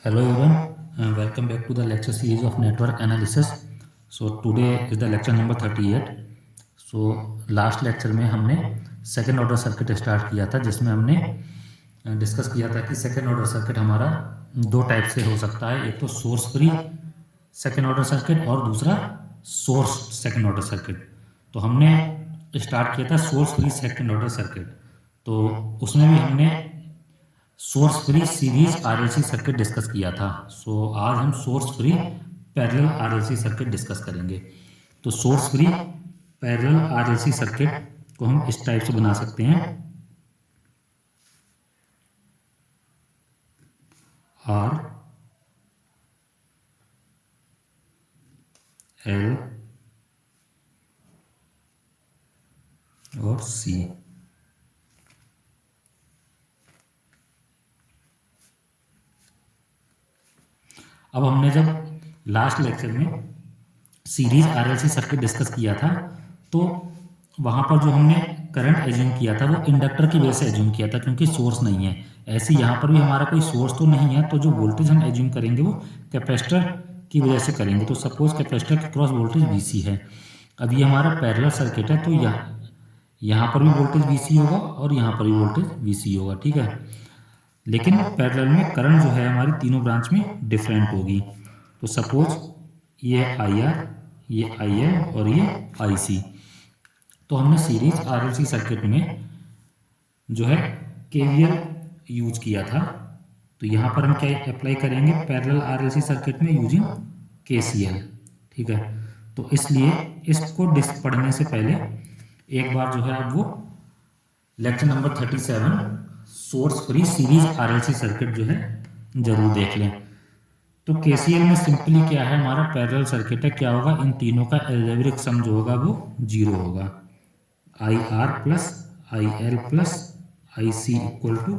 Hello everyone, welcome back to the lecture series of network analysis. So today is the lecture number 38. So last lecture में हमने second order circuit start किया था, जिसमें हमने discuss किया था कि सेकेंड ऑर्डर सर्किट हमारा दो टाइप से हो सकता है। एक तो source free second order circuit और दूसरा सोर्स सेकेंड ऑर्डर सर्किट। तो हमने स्टार्ट किया था source free second order circuit. तो उसमें भी हमने source free series RLC circuit discuss किया था। सो आज हम source free parallel RLC circuit discuss करेंगे। तो source free parallel RLC circuit को हम इस टाइप से बना सकते हैं। आर एल और सी। अब हमने जब लास्ट लेक्चर में सीरीज आरएलसी सर्किट डिस्कस किया था, तो वहाँ पर जो हमने करंट एज्यूम किया था वो इंडक्टर की वजह से एज्यूम किया था, क्योंकि सोर्स नहीं है। ऐसे यहाँ पर भी हमारा कोई सोर्स तो नहीं है, तो जो वोल्टेज हम एज्यूम करेंगे वो कैपेसिटर की वजह से करेंगे। तो सपोज कैपेसिटर के क्रॉस वोल्टेज वीसी है। अब ये हमारा पैरेलल सर्किट है, तो यहाँ पर भी वोल्टेज वीसी होगा और यहाँ पर भी वोल्टेज वीसी होगा, ठीक है। लेकिन पैरेलल में करंट जो है हमारी तीनों ब्रांच में डिफरेंट होगी। तो सपोज ये आई आर, ये आई एल और ये आई सी। तो हमने सीरीज आरएलसी सर्किट में जो है केवीएल यूज किया था। तो यहाँ पर हम क्या अप्लाई करेंगे पैरेलल आरएलसी सर्किट में यूजिंग केसीएल, ठीक है। तो इसलिए इसको पढ़ने से पहले एक बार जो है आप वो lecture number 37 source free series RLC circuit जो है जरूर देख लें। तो केसीएल में सिंपली क्या है, हमारा पैरेलल सर्किट है, क्या होगा, इन तीनों का एल्जेब्रिक सम जो होगा वो 0 होगा। I R plus I L plus I C equal to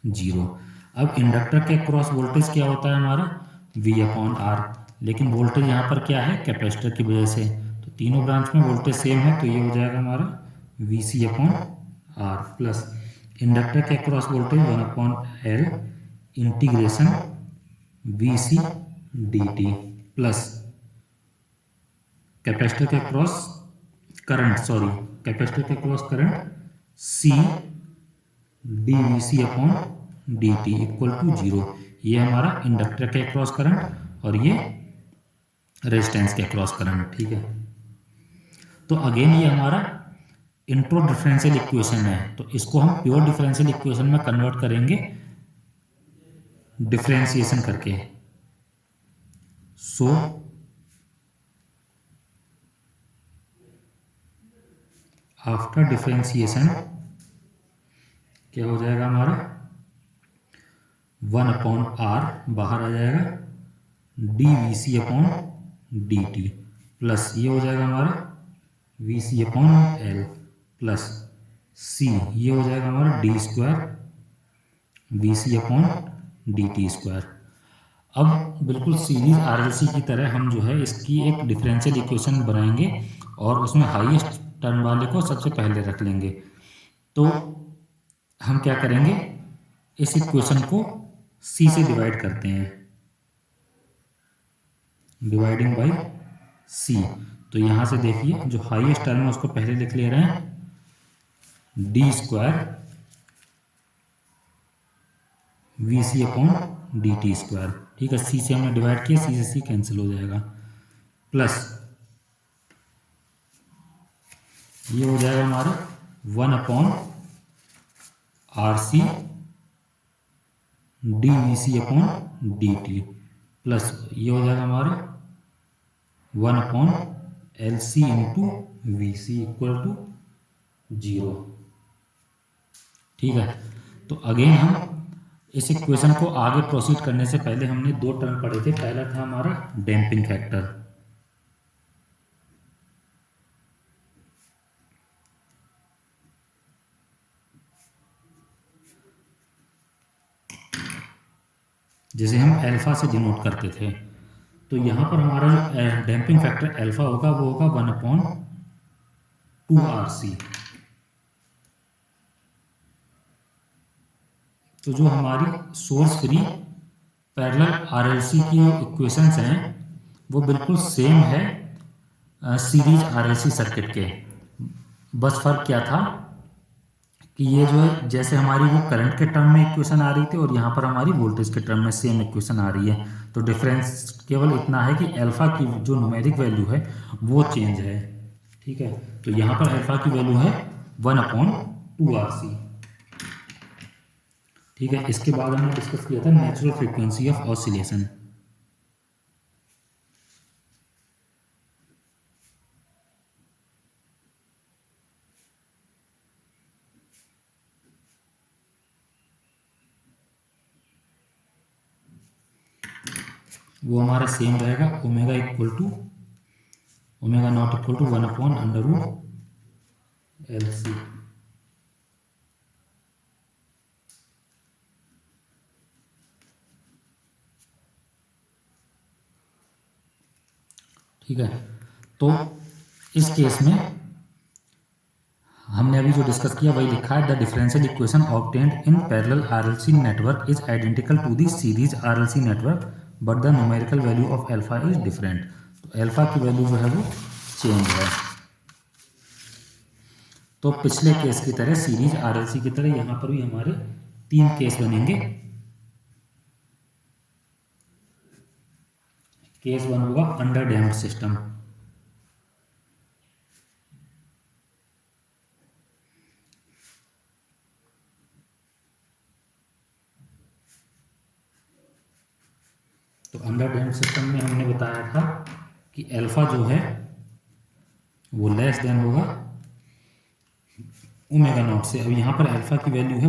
0। अब इंडक्टर के क्रॉस वोल्टेज क्या होता है हमारा V अपॉन आर, लेकिन वोल्टेज यहाँ पर क्या है कैपेसिटर की वजह से। तो तीनों ब्रांच में वोल्टेज सेम है, तो ये हो जाएगा हमारा V C upon R plus inductor के cross voltage 1 upon L integration V C D T plus capacitor के क्रॉस करंट, कैपेसिटर के cross current C D V C upon D T equal to 0। ये हमारा inductor के cross current और ये resistance के cross current, ठीक है। तो अगेन ये हमारा इंट्रो डिफरेंशियल इक्वेशन है, तो इसको हम प्योर डिफरेंशियल इक्वेशन में कन्वर्ट करेंगे डिफरेंशिएशन करके। सो आफ्टर डिफरेंशिएशन क्या हो जाएगा हमारा 1 अपॉन आर बाहर आ जाएगा D V C upon D T plus ये हो जाएगा हमारा V C upon L plus C ये हो जाएगा हमारा D square V C upon D T square. अब बिल्कुल सीरीज आरएलसी की तरह हम जो है इसकी एक डिफरेंशियल इक्वेशन बनाएंगे और उसमें हाईएस्ट टर्म वाले को सबसे पहले रख लेंगे। तो हम क्या करेंगे, इस इक्वेशन को सी से डिवाइड करते हैं, डिवाइडिंग बाय सी। तो यहां से देखिए जो हाईएस्ट टर्म है उसको पहले लिख ले रहे हैं D square V C upon D T square, ठीक है। सी से हमने डिवाइड किया, सी से सी कैंसिल हो जाएगा प्लस ये हो जाएगा हमारा 1 upon R C D V C upon D T plus ये हो जाएगा हमारा 1 upon L C into V C equal to 0, ठीक है। तो अगेन हम इस इक्वेशन को आगे प्रोसीड करने से पहले हमने दो टर्म पढ़े थे। पहला था हमारा डैम्पिंग फैक्टर, जिसे हम अल्फा से डिनोट करते थे। तो यहाँ पर हमारा जो डैम्पिंग फैक्टर अल्फा होगा वो होगा 1 अपॉन 2 आर सी। तो जो हमारी सोर्स फ्री पैरेलल आरएलसी की जो इक्वेशंस हैं वो बिल्कुल सेम है सीरीज आरएलसी सर्किट के। बस फर्क क्या था कि ये जो है जैसे हमारी वो करंट के टर्म में इक्वेशन आ रही थी और यहाँ पर हमारी वोल्टेज के टर्म में सेम इक्वेशन आ रही है, तो डिफरेंस केवल इतना है कि अल्फा की जो न्यूमेरिक वैल्यू है वो चेंज है। ठीक है, तो यहाँ पर अल्फा की वैल्यू है 1/2RC। ठीक है, इसके बाद हमने डिस्कस किया था नेचुरल फ्रीक्वेंसी ऑफ ऑसिलेशन। वो हमारा सेम रहेगा, omega naught equal to 1/√LC। ठीक है, तो इस केस में हमने अभी जो डिस्कस किया वही लिखा है, the differential equation obtained in parallel RLC network is identical to the series RLC network but the numerical value of alpha is different. तो अल्फा की वैल्यू जो है वो चेंज है। तो पिछले केस की तरह सीरीज आरएलसी की तरह यहाँ पर भी हमारे 3 केस बनेंगे। केस 1 होगा अंडर डैम्प्ड सिस्टम। तो अंडर डैम्प्ड सिस्टम में हमने बताया था कि अल्फा जो है वो लेस देन होगा ओमेगा नॉट से। अब यहाँ पर अल्फा की वैल्यू है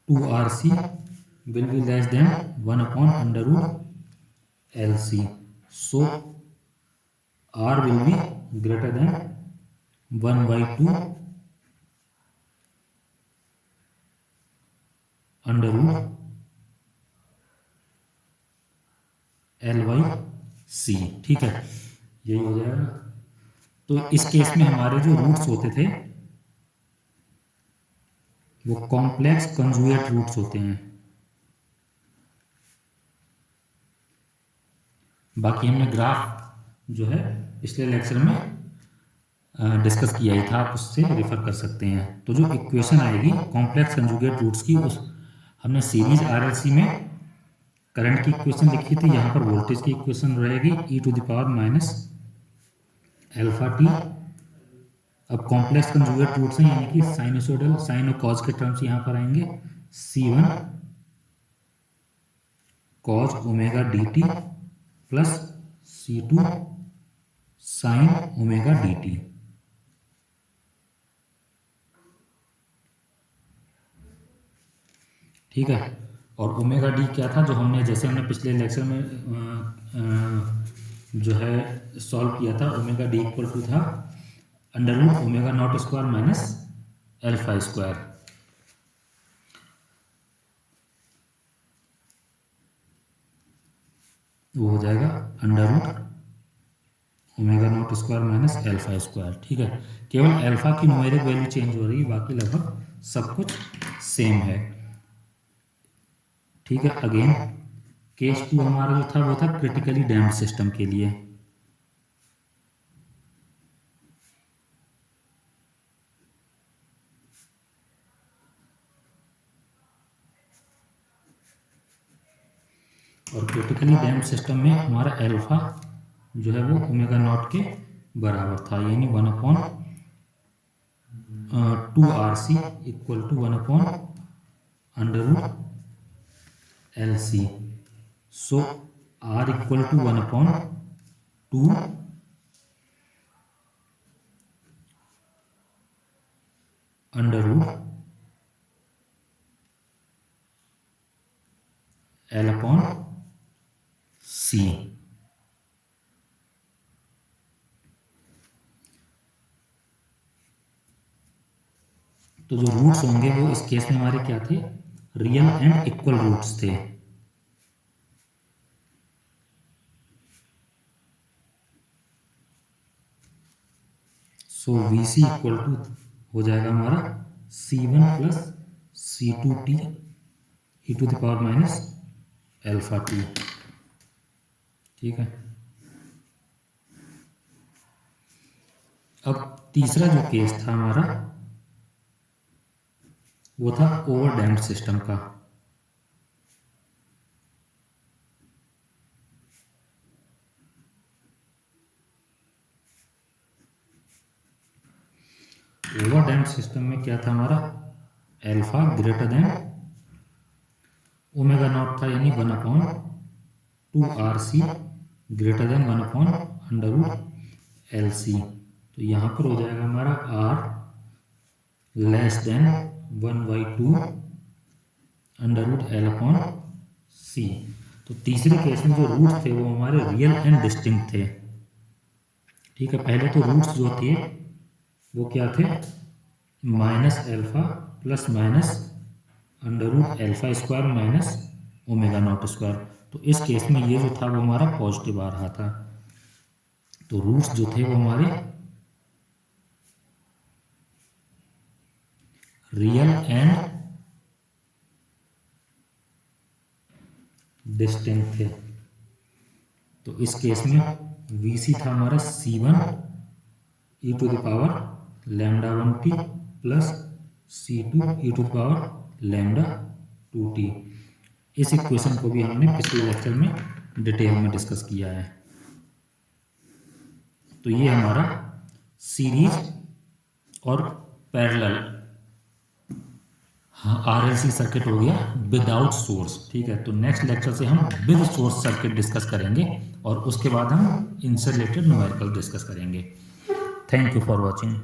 1/2RC will be less than 1/√LC। So R will be greater than 1/2L/C। ठीक है, यही हो जाएगा। तो इस केस में हमारे जो रूट्स होते थे वो कॉम्प्लेक्स कंजुगेट रूट्स होते हैं। बाकी हमने ग्राफ जो है पिछले लेक्चर में डिस्कस किया ही था, आप उससे रेफर कर सकते हैं। तो जो इक्वेशन आएगी कॉम्प्लेक्स कंजुगेट रूट्स की, उस हमने सीरीज आरएलसी में करंट की इक्वेशन लिखी थी, यहाँ पर वोल्टेज की इक्वेशन रहेगी e⁻⁻∠α t। अब कॉम्प्लेक्स कंजुगेट रूट्स हैं यानी कि साइनसोइडल साइन और कॉज के टर्म्स यहाँ पर आएंगे, C1 cos omega dt plus C2 sin omega dt। ठीक है, और ओमेगा डी क्या था जो हमने जैसे हमने पिछले लेक्चर में जो है सॉल्व किया था, ओमेगा डी इक्वल टू था √omega naught square minus alpha square. वो हो जाएगा √omega naught square minus alpha square. ठीक है, केवल अल्फा की न्यूमेरिक वैल्यू चेंज हो रही है, बाकी लगभग सब कुछ सेम है। ठीक है, अगेन केस 2 हमारा जो था वो था क्रिटिकली डैम्प्ड सिस्टम के लिए। और क्रिटिकली डैम्प्ड सिस्टम में हमारा अल्फा जो है वो ओमेगा नॉट के बराबर था, यानी 1/2RC equal to 1/√LC। So R equal to 1/2L/C। तो जो रूट्स होंगे वो इस केस में हमारे क्या थे, रियल एंड इक्वल रूट्स थे। सो VC इक्वल टू हो जाएगा हमारा C1 plus C2t e to the power minus alpha t. ठीक है। अब तीसरा जो केस था हमारा वो था ओवरडैम्प्ड सिस्टम का। ओवरडैम्प्ड सिस्टम में क्या था हमारा, alpha greater than omega naught था, यानी 1/2 RC ग्रेटर देन 1/√LC। तो यहाँ पर हो जाएगा हमारा R लेस देन 1/2 √L/C। तो तीसरे केस में जो रूट्स थे वो हमारे रियल एंड डिस्टिंक्ट थे। ठीक है। पहले तो रूट्स जो थे वो क्या थे, minus alpha plus minus √α² minus omega naught square. तो इस केस में ये जो था वो हमारा पॉजिटिव आ रहा था। तो रूट्स जो थे वो हमारे रियल एंड डिस्टिंक्ट थे। तो इस केस में VC था हमारा C1 e to the power λ1t plus C2 e to the power λ2t। इस इक्वेशन को भी हमने पिछले लेक्चर में डिटेल में डिस्कस किया है। तो ये हमारा सीरीज और पैरेलल RLC सर्किट हो गया विदाउट सोर्स। ठीक है। तो नेक्स्ट लेक्चर से हम विद सोर्स सर्किट डिस्कस करेंगे और उसके बाद हम इनसे रिलेटेड न्यूमेरिकल डिस्कस करेंगे। Thank you for watching.